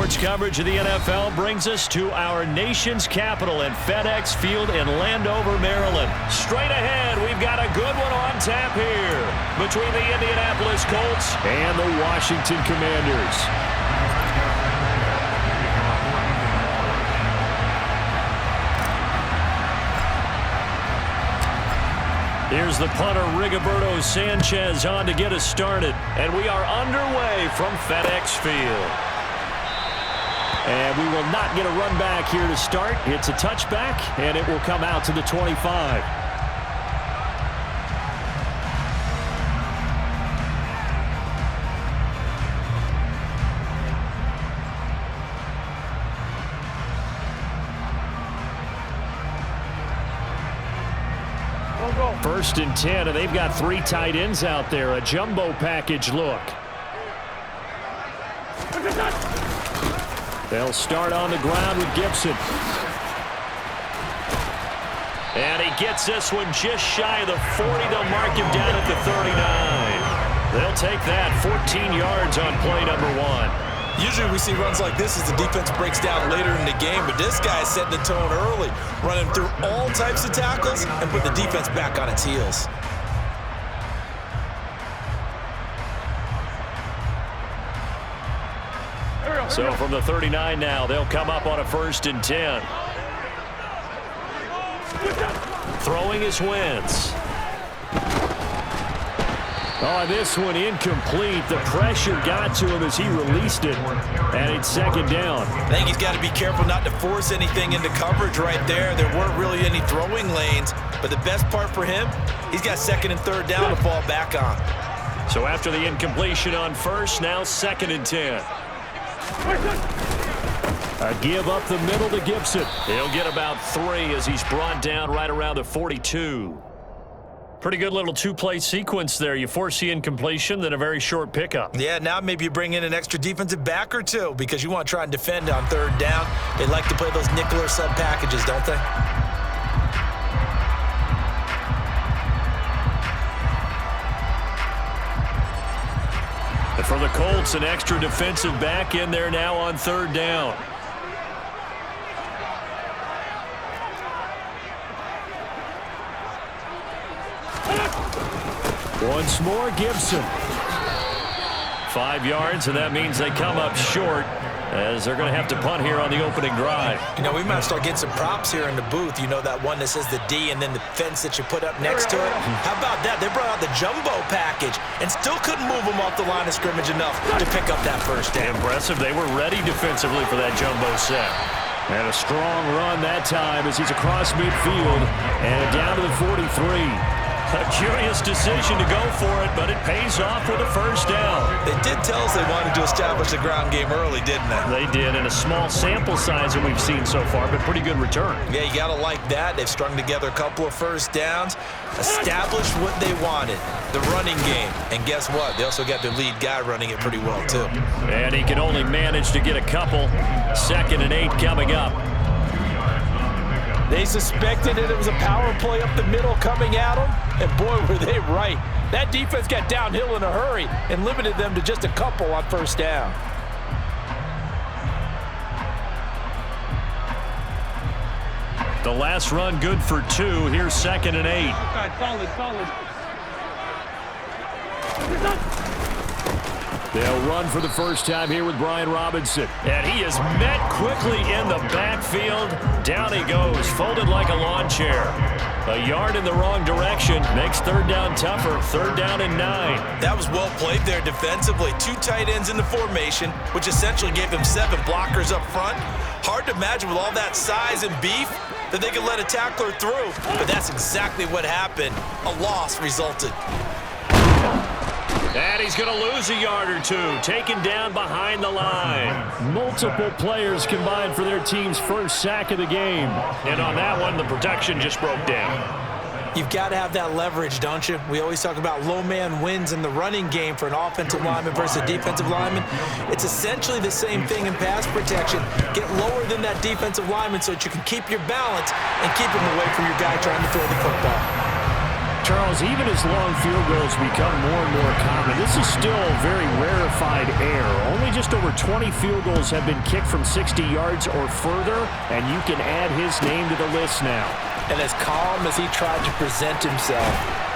Sports coverage of the NFL brings us to our nation's capital in FedEx Field in Landover, Maryland. Straight ahead, we've got a good one on tap here between the Indianapolis Colts and the Washington Commanders. Here's the punter, Rigoberto Sanchez, on to get us started. And we are underway from FedEx Field. And we will not get a run back here to start. It's a touchback, and it will come out to the 25. First and 10, and they've got 3 tight ends out there. A jumbo package look. They'll start on the ground with Gibson. And he gets this one just shy of the 40. They'll mark him down at the 39. They'll take that 14 yards on play number 1. Usually we see runs like this as the defense breaks down later in the game, but this guy is setting the tone early, running through all types of tackles and put the defense back on its heels. So from the 39 now, they'll come up on a 1st and 10. Throwing is Wentz. Oh, this one incomplete. The pressure got to him as he released it, and it's 2nd down. I think he's got to be careful not to force anything into coverage right there. There weren't really any throwing lanes, but the best part for him, he's got 2nd and 3rd down to fall back on. So after the incompletion on 1st, now 2nd and 10. A give up the middle to Gibson. He'll get about 3 as he's brought down right around the 42. Pretty good little 2-play sequence there. You force the incompletion, then a very short pickup. Yeah, now maybe you bring in an extra defensive back or 2 because you want to try and defend on 3rd down. They like to play those nickel or sub packages, don't they? And for the Colts, an extra defensive back in there now on 3rd down. Once more, Gibson. 5 yards, and that means they come up short as they're going to have to punt here on the opening drive. You know, we might start getting some props here in the booth. You know, that one that says the D and then the fence that you put up next to it. How about that? They brought out the jumbo package and still couldn't move them off the line of scrimmage enough to pick up that 1st down. Impressive. They were ready defensively for that jumbo set. And a strong run that time as he's across midfield and down to the 43. A curious decision to go for it, but it pays off with a 1st down. They did tell us they wanted to establish the ground game early, didn't they? They did, in a small sample size that we've seen so far, but pretty good return. Yeah, you got to like that. They've strung together a couple of 1st downs, established what they wanted, the running game. And guess what? They also got their lead guy running it pretty well, too. And he can only manage to get a couple. 2nd and 8 coming up. They suspected it was a power play up the middle coming at them, and boy, were they right. That defense got downhill in a hurry and limited them to just a couple on 1st down. The last run good for 2. Here's 2nd and 8. Solid. They'll run for the first time here with Brian Robinson. And he is met quickly in the backfield. Down he goes, folded like a lawn chair. A yard in the wrong direction makes 3rd down tougher. 3rd down and 9. That was well played there defensively. 2 tight ends in the formation, which essentially gave them 7 blockers up front. Hard to imagine with all that size and beef that they could let a tackler through. But that's exactly what happened. A loss resulted. And he's going to lose a yard or 2, taken down behind the line. Multiple players combined for their team's 1st sack of the game. And on that one, the protection just broke down. You've got to have that leverage, don't you? We always talk about low man wins in the running game for an offensive lineman versus a defensive lineman. It's essentially the same thing in pass protection. Get lower than that defensive lineman so that you can keep your balance and keep him away from your guy trying to throw the football. Charles, even as long field goals become more and more common, this is still very rarefied air. Only just over 20 field goals have been kicked from 60 yards or further, and you can add his name to the list now. And as calm as he tried to present himself,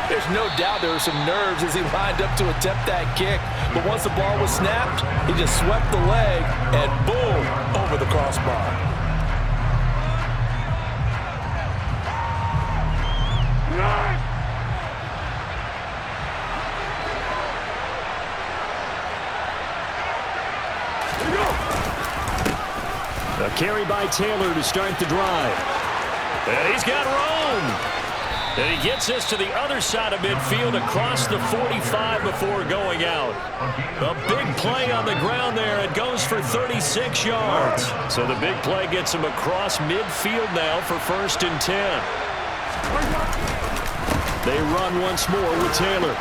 there's no doubt there were some nerves as he lined up to attempt that kick. But once the ball was snapped, he just swept the leg and boom, over the crossbar. A carry by Taylor to start the drive. And he's got room. And he gets us to the other side of midfield across the 45 before going out. A big play on the ground there. It goes for 36 yards. So the big play gets him across midfield now for 1st and 10. They run once more with Taylor.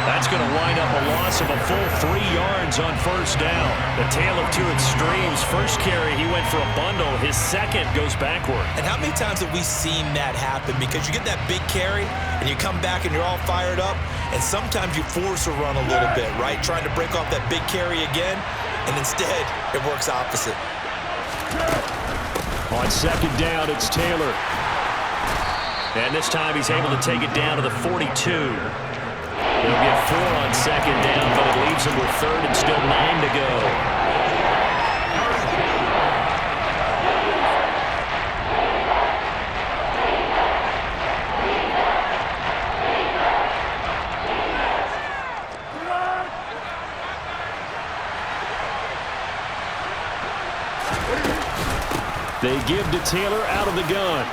That's going to wind up a loss of a full 3 yards on 1st down. The tale of two extremes. First carry, he went for a bundle. His second goes backward. And how many times have we seen that happen? Because you get that big carry, and you come back and you're all fired up, and sometimes you force a run a little bit, right? Trying to break off that big carry again, and instead, it works opposite. On 2nd down, it's Taylor. And this time he's able to take it down to the 42. They'll get 4 on 2nd down, but it leaves him with 3rd and still 9 to go. They give to Taylor out of the gun.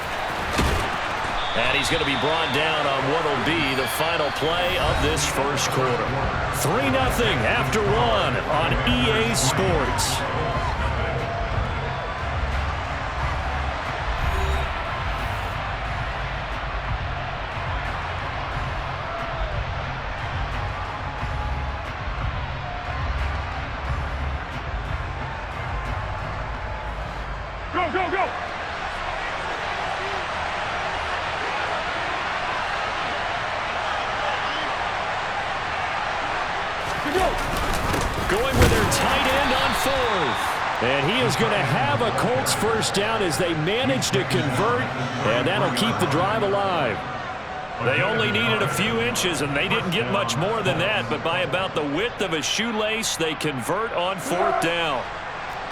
And he's going to be brought down on what will be the final play of this first quarter. 3-0 after 1 on EA Sports. Go, go, go! Going with their tight end on 4th. And he is going to have a Colts first down as they manage to convert, and that'll keep the drive alive. They only needed a few inches, and they didn't get much more than that, but by about the width of a shoelace, they convert on 4th down.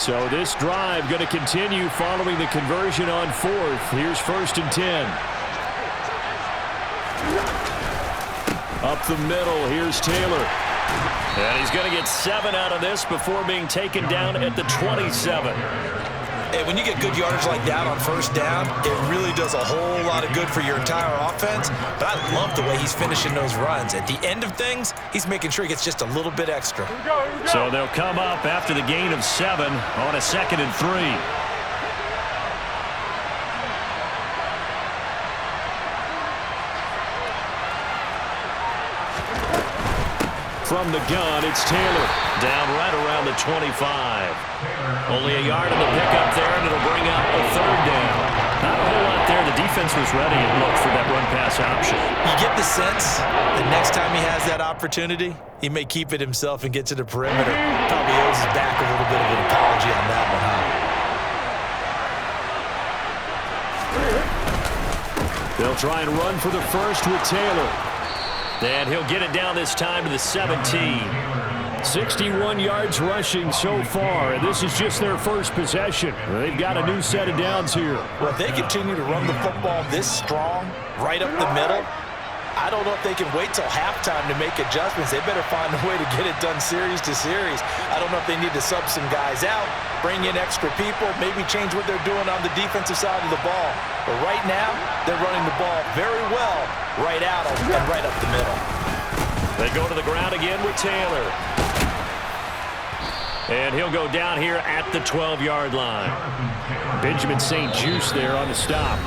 So this drive going to continue following the conversion on 4th. Here's 1st and 10. Up the middle, here's Taylor. And he's going to get 7 out of this before being taken down at the 27. Hey, when you get good yardage like that on 1st down, it really does a whole lot of good for your entire offense. But I love the way he's finishing those runs. At the end of things, he's making sure he gets just a little bit extra. Here we go, here we go. So they'll come up after the gain of 7 on a 2nd and 3. From the gun, it's Taylor. Down right around the 25. Only a yard in the pickup there, and it'll bring up a 3rd down. Not a whole lot there. The defense was ready and looked for that run-pass option. You get the sense that next time he has that opportunity, he may keep it himself and get to the perimeter. Probably owes his back a little bit of an apology on that one, huh? They'll try and run for the first with Taylor. And he'll get it down this time to the 17. 61 yards rushing so far, and this is just their first possession. They've got a new set of downs here. Well, if they continue to run the football this strong, right up the middle, I don't know if they can wait till halftime to make adjustments. They better find a way to get it done series to series. I don't know if they need to sub some guys out, bring in extra people, maybe change what they're doing on the defensive side of the ball. But right now, they're running the ball very well right out and right up the middle. They go to the ground again with Taylor. And he'll go down here at the 12-yard line. Benjamin St. Juste there on the stop.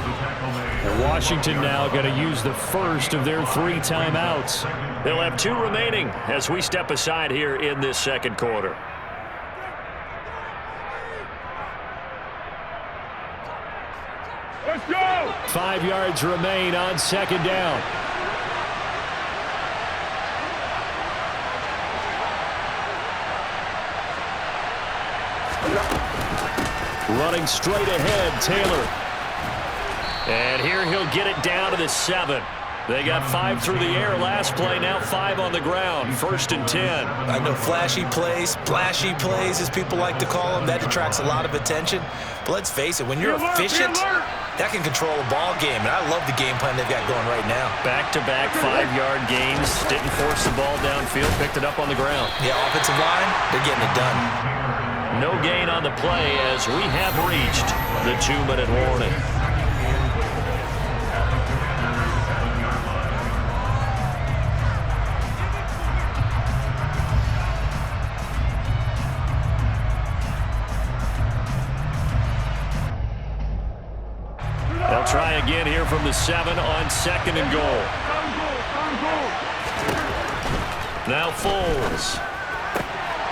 And Washington now going to use the first of their 3 timeouts. They'll have 2 remaining as we step aside here in this second quarter. Let's go! 5 yards remain on second down. Running straight ahead, Taylor. And here he'll get it down to the 7. They got 5 through the air last play, now 5 on the ground. 1st and 10. I know flashy plays, splashy plays, as people like to call them, that attracts a lot of attention. But let's face it, when you're efficient, that can control a ball game. And I love the game plan they've got going right now. Back-to-back 5-yard gains. Didn't force the ball downfield, picked it up on the ground. Yeah, offensive line, they're getting it done. No gain on the play as we have reached the 2-minute warning. They'll try again here from the 7 on 2nd and goal. Now Foles.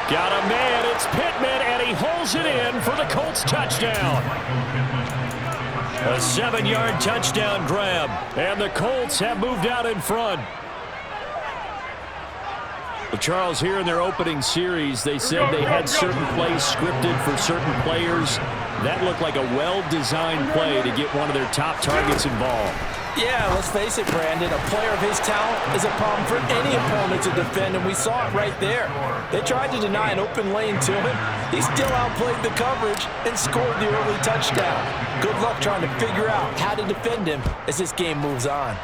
Got a man, it's Pittman, and he holds it in for the Colts touchdown. A 7-yard touchdown grab, and the Colts have moved out in front. Well, Charles, here in their opening series, they said they had certain plays scripted for certain players. That looked like a well-designed play to get one of their top targets involved. Yeah, let's face it, Brandon. A player of his talent is a problem for any opponent to defend, and we saw it right there. They tried to deny an open lane to him. He still outplayed the coverage and scored the early touchdown. Good luck trying to figure out how to defend him as this game moves on.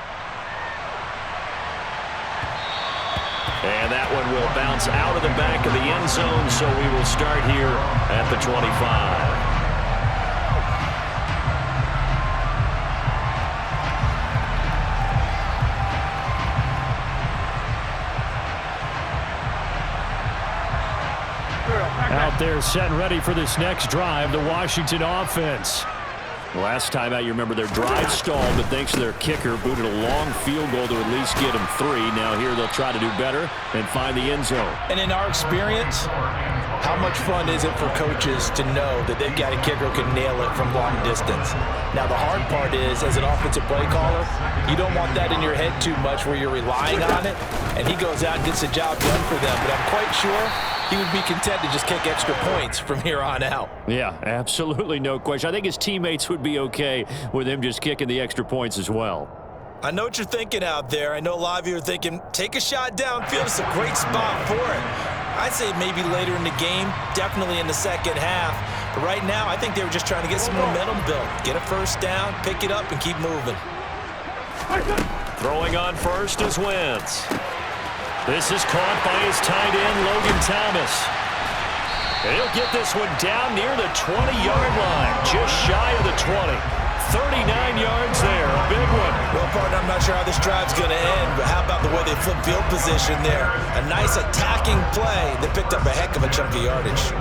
And that one will bounce out of the back of the end zone, so we will start here at the 25. Out there set and ready for this next drive, the Washington offense. Last time out, you remember their drive stalled, but thanks to their kicker, booted a long field goal to at least get them 3. Now here they'll try to do better and find the end zone. And in our experience, how much fun is it for coaches to know that they've got a kicker who can nail it from long distance? Now the hard part is, as an offensive play caller, you don't want that in your head too much where you're relying on it, and he goes out and gets the job done for them. But I'm quite sure he would be content to just kick extra points from here on out. Yeah, absolutely no question. I think his teammates would be okay with him just kicking the extra points as well. I know what you're thinking out there. I know a lot of you are thinking, take a shot downfield. It's a great spot for it. I'd say maybe later in the game, definitely in the second half. But right now, I think they were just trying to get some momentum built. Get a first down, pick it up, and keep moving. Throwing on first is Wentz. This is caught by his tight end, Logan Thomas. He'll get this one down near the 20-yard line, just shy of the 20. 39 yards there, a big one. Well, partner, I'm not sure how this drive's going to end, but how about the way they flip field position there? A nice attacking play that picked up a heck of a chunk of yardage.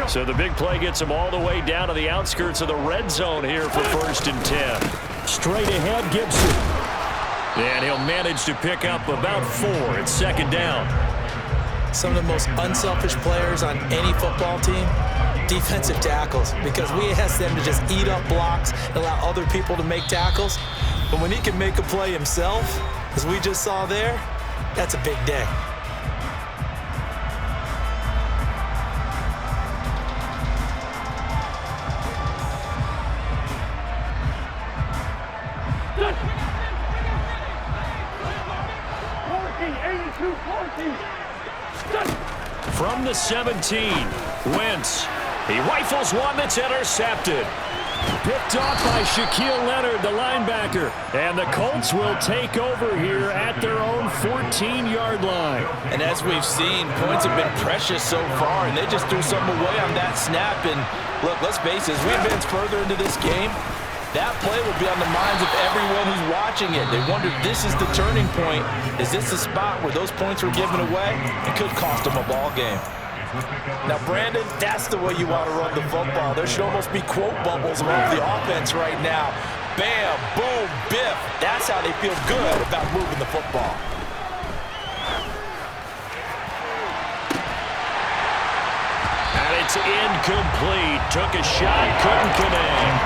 So the big play gets them all the way down to the outskirts of the red zone here for 1st and 10. Straight ahead, Gibson. And he'll manage to pick up about 4 at 2nd down. Some of the most unselfish players on any football team, defensive tackles, because we ask them to just eat up blocks and allow other people to make tackles. But when he can make a play himself, as we just saw there, that's a big day. From the 17, Wentz. He rifles one that's intercepted. Picked off by Shaquille Leonard, the linebacker. And the Colts will take over here at their own 14-yard line. And as we've seen, points have been precious so far, and they just threw something away on that snap. And look, let's face it, as we advance further into this game, that play will be on the minds of everyone who's watching it. They wonder, this is the turning point. Is this the spot where those points were given away? It could cost them a ball game. Now, Brandon, that's the way you want to run the football. There should almost be quote bubbles around the offense right now. Bam, boom, biff. That's how they feel good about moving the football. Incomplete. Took a shot, couldn't connect.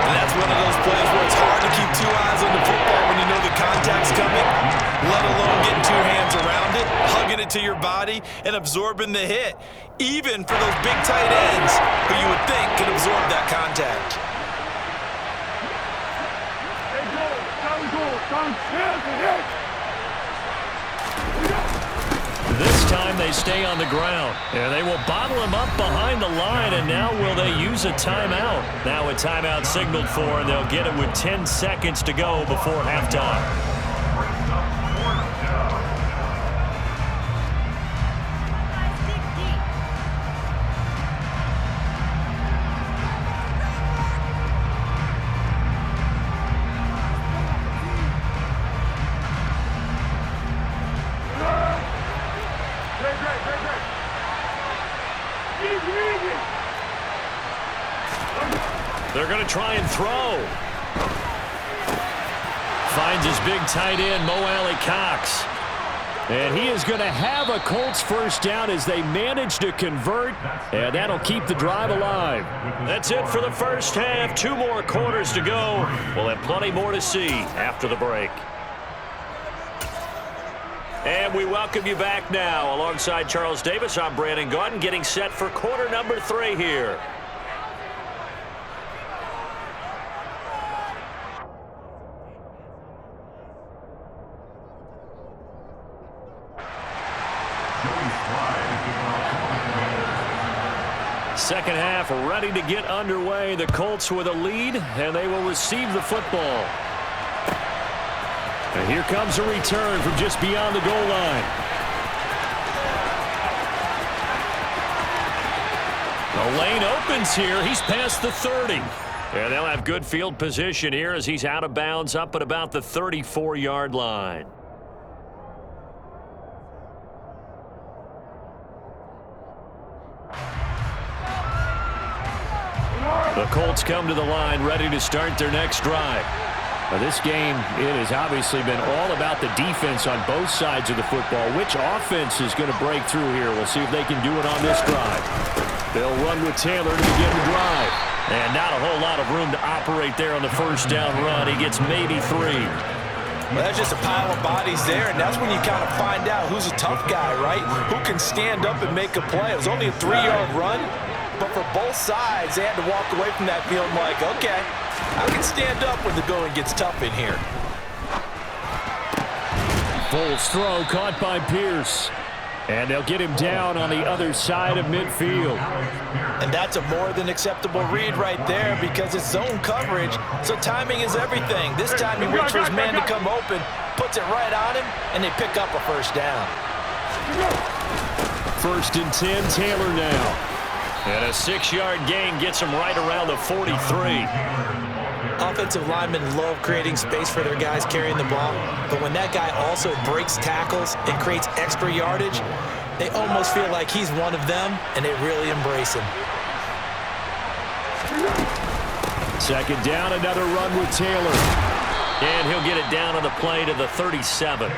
And that's one of those plays where it's hard to keep two eyes on the football when you know the contact's coming, let alone getting two hands around it, hugging it to your body, and absorbing the hit, even for those big tight ends who you would think could absorb that contact. This time they stay on the ground. And they will bottle him up behind the line, and now will they use a timeout? Now a timeout signaled for, and they'll get it with 10 seconds to go before halftime. They're going to try and throw. Finds his big tight end, Mo Alley-Cox. And he is going to have a Colts first down as they manage to convert, and that'll keep the drive alive. That's it for the first half. 2 more quarters to go. We'll have plenty more to see after the break. And we welcome you back now. Alongside Charles Davis, I'm Brandon Gaudin, getting set for quarter number 3 here. Second half ready to get underway. The Colts with a lead, and they will receive the football. And here comes a return from just beyond the goal line. The lane opens here. He's past the 30. And they'll have good field position here as he's out of bounds up at about the 34-yard line. The Colts come to the line ready to start their next drive. Now this game, it has obviously been all about the defense on both sides of the football. Which offense is going to break through here? We'll see if they can do it on this drive. They'll run with Taylor to begin the drive. And not a whole lot of room to operate there on the first down run. He gets maybe 3. Well, that's just a pile of bodies there, and that's when you kind of find out who's a tough guy, right? Who can stand up and make a play. It was only a 3-yard run, but for both sides, they had to walk away from that field like, okay, I can stand up when the going gets tough in here. Foles throw caught by Pierce. And they'll get him down on the other side of midfield. And that's a more than acceptable read right there because it's zone coverage, so timing is everything. This time he waits for his man to come open, puts it right on him, and they pick up a first down. First and 10, Taylor now. And a 6-yard gain gets him right around the 43. Offensive linemen love creating space for their guys carrying the ball, but when that guy also breaks tackles and creates extra yardage, they almost feel like he's one of them, and they really embrace him. Second down, another run with Taylor. And he'll get it down on the play to the 37.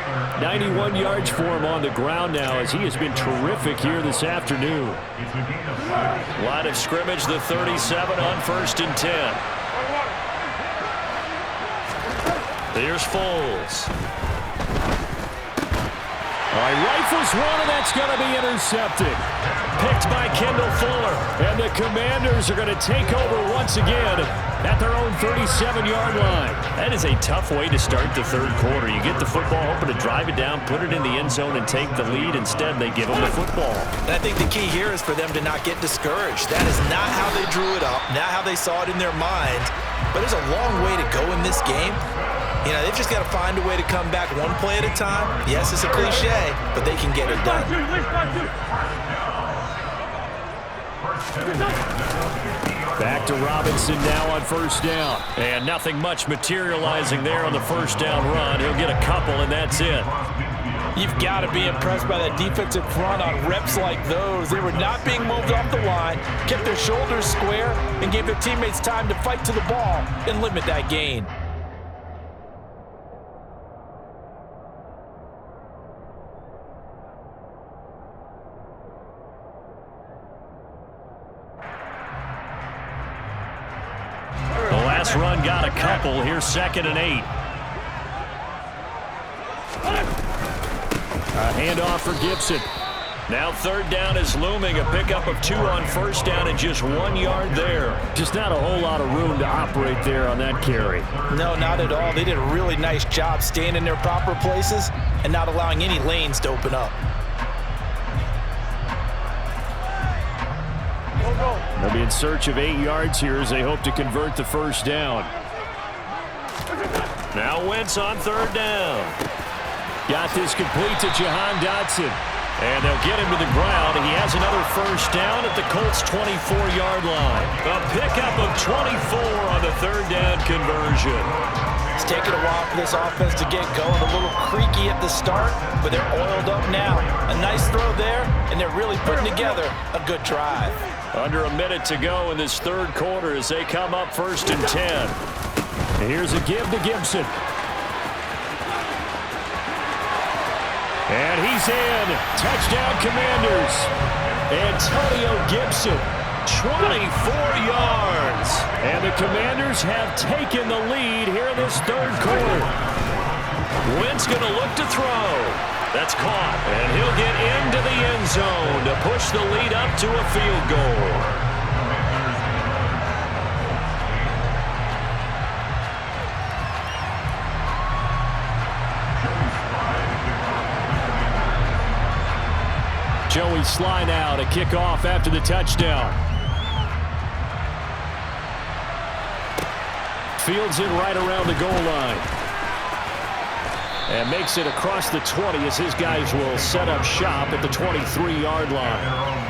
91 yards for him on the ground now as he has been terrific here this afternoon. Line of scrimmage, the 37 on first and 10. Here's Foles. All right, rifles one, and that's going to be intercepted. Picked by Kendall Fuller. And the Commanders are going to take over once again at their own 37-yard line. That is a tough way to start the third quarter. You get the football, hoping to drive it down, put it in the end zone, and take the lead. Instead, they give them the football. And I think the key here is for them to not get discouraged. That is not how they drew it up, not how they saw it in their mind. But there's a long way to go in this game. You know, they've just got to find a way to come back one play at a time. Yes, it's a cliche, but they can get it done. Back to Robinson now on first down. And nothing much materializing there on the first down run. He'll get a couple, and that's it. You've got to be impressed by that defensive front on reps like those. They were not being moved off the line, kept their shoulders square, and gave their teammates time to fight to the ball and limit that gain. got a couple. Here's 2nd and 8. A handoff for Gibson. Now 3rd down is looming. A pickup of 2 on 1st down and just 1 yard there. Just not a whole lot of room to operate there on that carry. No, not at all. They did a really nice job staying in their proper places and not allowing any lanes to open up. They'll be in search of 8 yards here as they hope to convert the 1st down. Now Wentz on 3rd down. Got this complete to Jahan Dotson. And they'll get him to the ground. He has another 1st down at the Colts' 24-yard line. A pickup of 24 on the 3rd down conversion. It's taken a while for this offense to get going. A little creaky at the start, but they're oiled up now. A nice throw there, and they're really putting together a good drive. Under a minute to go in this 3rd quarter as they come up 1st and 10. And here's a give to Gibson. And he's in. Touchdown, Commanders. Antonio Gibson, 24 yards. And the Commanders have taken the lead here in this 3rd quarter. Wentz going to look to throw. That's caught. And he'll get into the end zone to push the lead up to a field goal. Joey Sly now to kick off after the touchdown. Fields it right around the goal line. And makes it across the 20 as his guys will set up shop at the 23-yard line.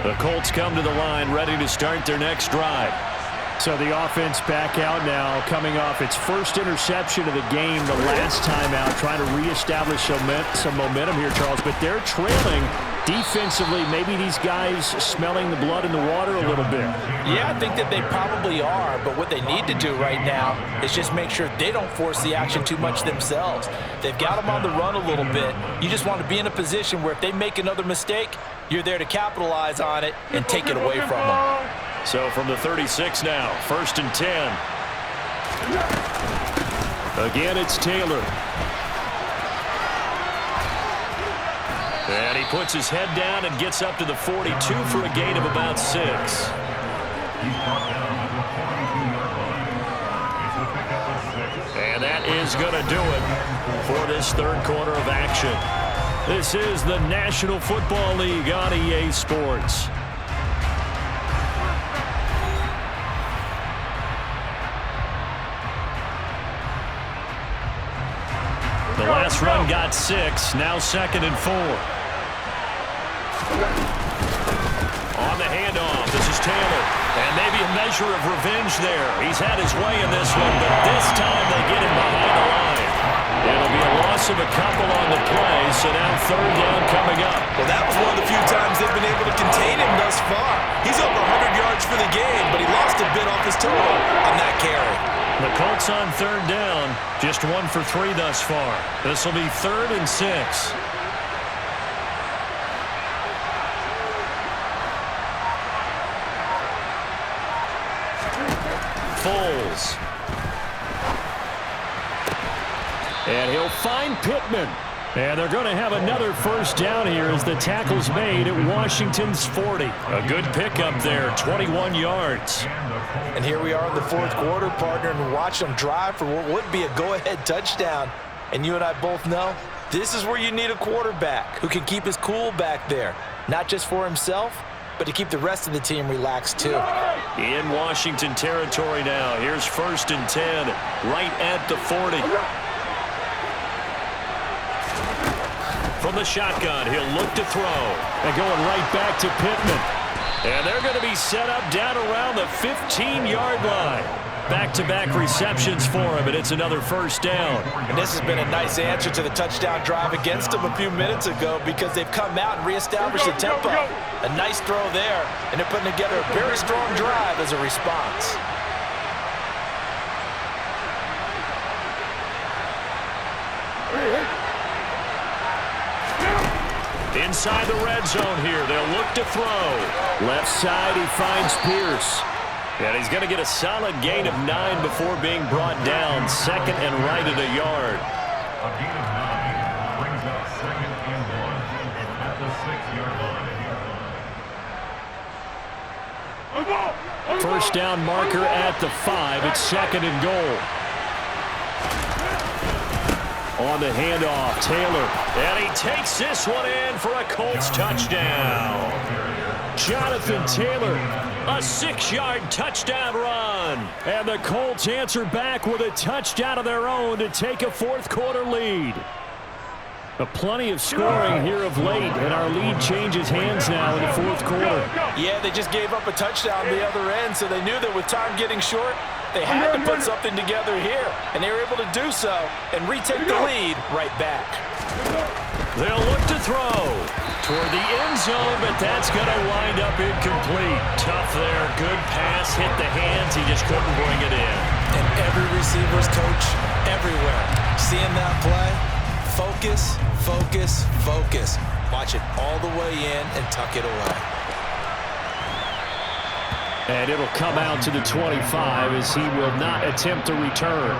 The Colts come to the line ready to start their next drive. So the offense back out now, coming off its 1st interception of the game the last time out, trying to reestablish some momentum here, Charles. But they're trailing defensively. Maybe these guys smelling the blood in the water a little bit. Yeah, I think that they probably are. But what they need to do right now is just make sure they don't force the action too much themselves. They've got them on the run a little bit. You just want to be in a position where if they make another mistake, you're there to capitalize on it and take it away from them. So from the 36 now, 1st and 10. Again, it's Taylor. And he puts his head down and gets up to the 42 for a gain of about 6. And that is going to do it for this 3rd quarter of action. This is the National Football League on EA Sports. The last run got 6, now 2nd and 4. On the handoff, this is Taylor. And maybe a measure of revenge there. He's had his way in this one, but this time they get him behind the line. It'll be a loss of a couple on the play, so now 3rd down coming up. Well, that was one of the few times they've been able to contain him thus far. He's over 100 yards for the game, but he lost a bit off his total on that carry. The Colts on 3rd down, just 1 for 3 thus far. This will be 3rd and 6. Foles. And he'll find Pittman. And they're going to have another 1st down here as the tackle's made at Washington's 40. A good pickup there, 21 yards. And here we are in the 4th quarter, partner, and watch them drive for what would be a go-ahead touchdown. And you and I both know this is where you need a quarterback who can keep his cool back there, not just for himself, but to keep the rest of the team relaxed too. In Washington territory now. Here's 1st and 10, right at the 40. From the shotgun, he'll look to throw. And going right back to Pittman. And they're going to be set up down around the 15-yard line. Back-to-back receptions for him, and it's another 1st down. And this has been a nice answer to the touchdown drive against them a few minutes ago because they've come out and reestablished the tempo. A nice throw there, and they're putting together a very strong drive as a response. Inside the red zone here. They'll look to throw. Left side, he finds Pierce. And he's going to get a solid gain of 9 before being brought down. Second and right at a yard. A gain of 9 brings up 2nd and 1 at the 6-yard line. First down marker at the 5. It's 2nd and goal. On the handoff, Taylor. And he takes this one in for a Colts touchdown. Jonathan Taylor, a 6-yard touchdown run. And the Colts answer back with a touchdown of their own to take a fourth-quarter lead. Plenty of scoring here of late, and our lead changes hands now in the fourth quarter. Yeah, they just gave up a touchdown the other end, so they knew that with time getting short, they had to put something together here, and they were able to do so and retake the lead right back. They'll look to throw toward the end zone, but that's going to wind up incomplete. Tough there. Good pass. Hit the hands. He just couldn't bring it in. And every receiver's coach everywhere. Seeing that play, focus, focus, focus. Watch it all the way in and tuck it away. And it'll come out to the 25 as he will not attempt to return.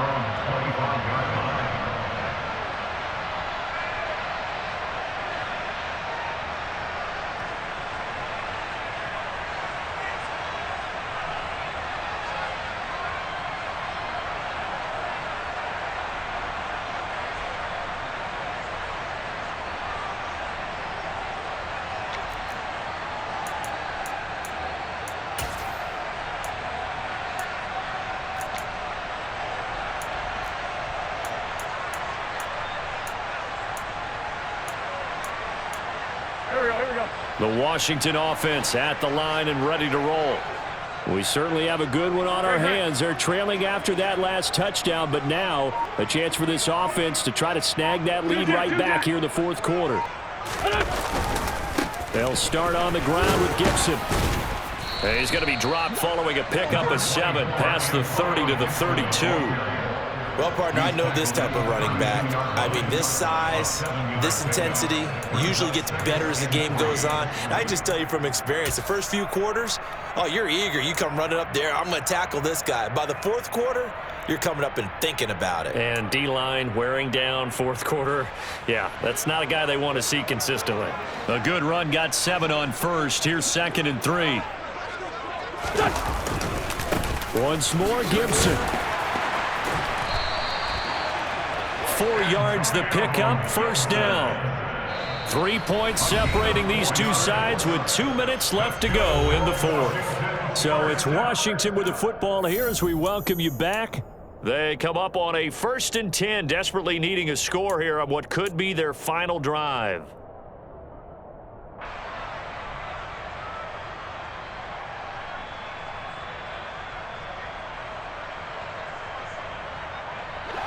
The Washington offense at the line and ready to roll. We certainly have a good one on our hands. They're trailing after that last touchdown, but now a chance for this offense to try to snag that lead right back here in the fourth quarter. They'll start on the ground with Gibson. He's going to be dropped following a pickup of 7 past the 30 to the 32. Well, partner, I know this type of running back. I mean, this size, this intensity usually gets better as the game goes on. And I just tell you from experience, the first few quarters, oh, you're eager. You come running up there, I'm going to tackle this guy. By the fourth quarter, you're coming up and thinking about it. And D-line wearing down fourth quarter. Yeah, that's not a guy they want to see consistently. A good run got 7 on first. Here's 2nd and 3. Once more, Gibson. 4 yards the pickup, first down. 3 points separating these two sides with 2 minutes left to go in the fourth. So it's Washington with the football here as we welcome you back. They come up on a 1st and 10, desperately needing a score here on what could be their final drive.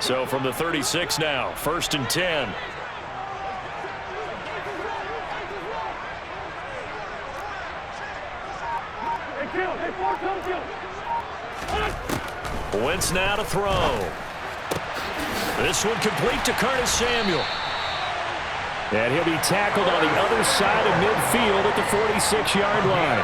So from the 36 now, 1st and 10. Wentz now to throw. This one complete to Curtis Samuel. And he'll be tackled on the other side of midfield at the 46-yard line.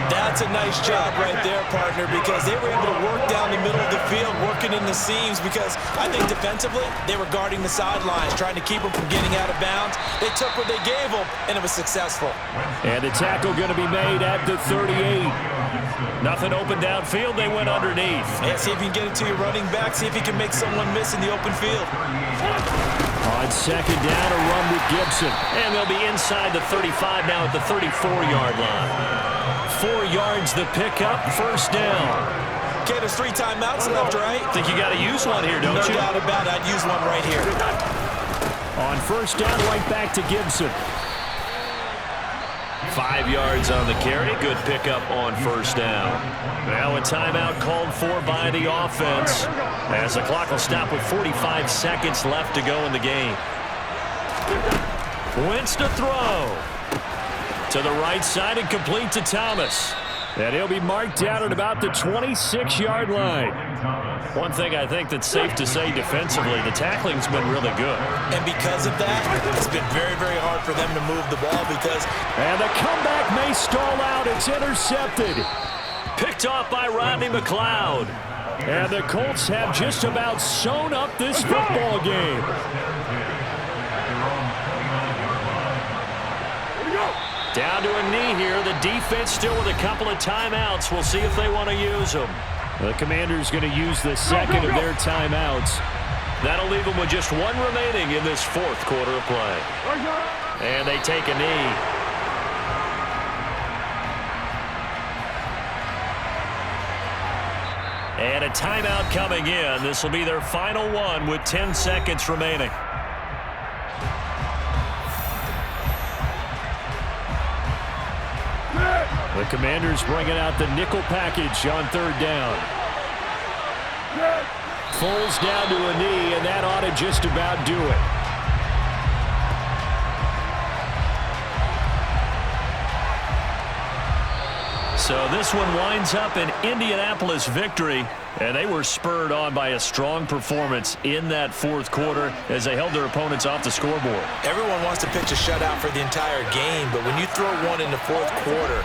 That's a nice job right there, partner, because they were able to work down the middle of the field, working in the seams, because I think defensively they were guarding the sidelines, trying to keep them from getting out of bounds. They took what they gave them, and it was successful. And the tackle going to be made at the 38. Nothing open downfield. They went underneath. Yeah, see if you can get it to your running back. See if you can make someone miss in the open field. On 2nd down, a run with Gibson. And they'll be inside the 35 now at the 34-yard line. 4 yards the pickup, first down. Okay, there's 3 timeouts left, right? Think you got to use one here, don't you? No doubt about it. I'd use one right here. On 1st down, right back to Gibson. 5 yards on the carry. Good pickup on 1st down. Now a timeout called for by the offense as the clock will stop with 45 seconds left to go in the game. Wentz to throw. To the right side and complete to Thomas. And he'll be marked down at about the 26-yard line. One thing I think that's safe to say defensively, the tackling's been really good. And because of that, it's been very, very hard for them to move the ball because... And the comeback may stall out. It's intercepted. Picked off by Rodney McLeod. And the Colts have just about sewn up this football game. Down to a knee here. The defense still with a couple of timeouts. We'll see if they want to use them. The Commanders going to use the second of their timeouts. That'll leave them with just one remaining in this fourth quarter of play. And they take a knee. And a timeout coming in. This will be their final one with 10 seconds remaining. The Commanders bringing out the nickel package on third down. Falls down to a knee, and that ought to just about do it. So this one winds up an Indianapolis victory, and they were spurred on by a strong performance in that fourth quarter as they held their opponents off the scoreboard. Everyone wants to pitch a shutout for the entire game, but when you throw one in the fourth quarter,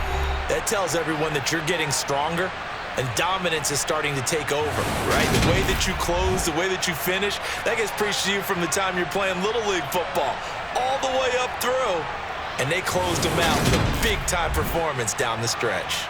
that tells everyone that you're getting stronger and dominance is starting to take over, right? The way that you close, the way that you finish, that gets preached to you from the time you're playing Little League football all the way up through. And they closed them out with a big-time performance down the stretch.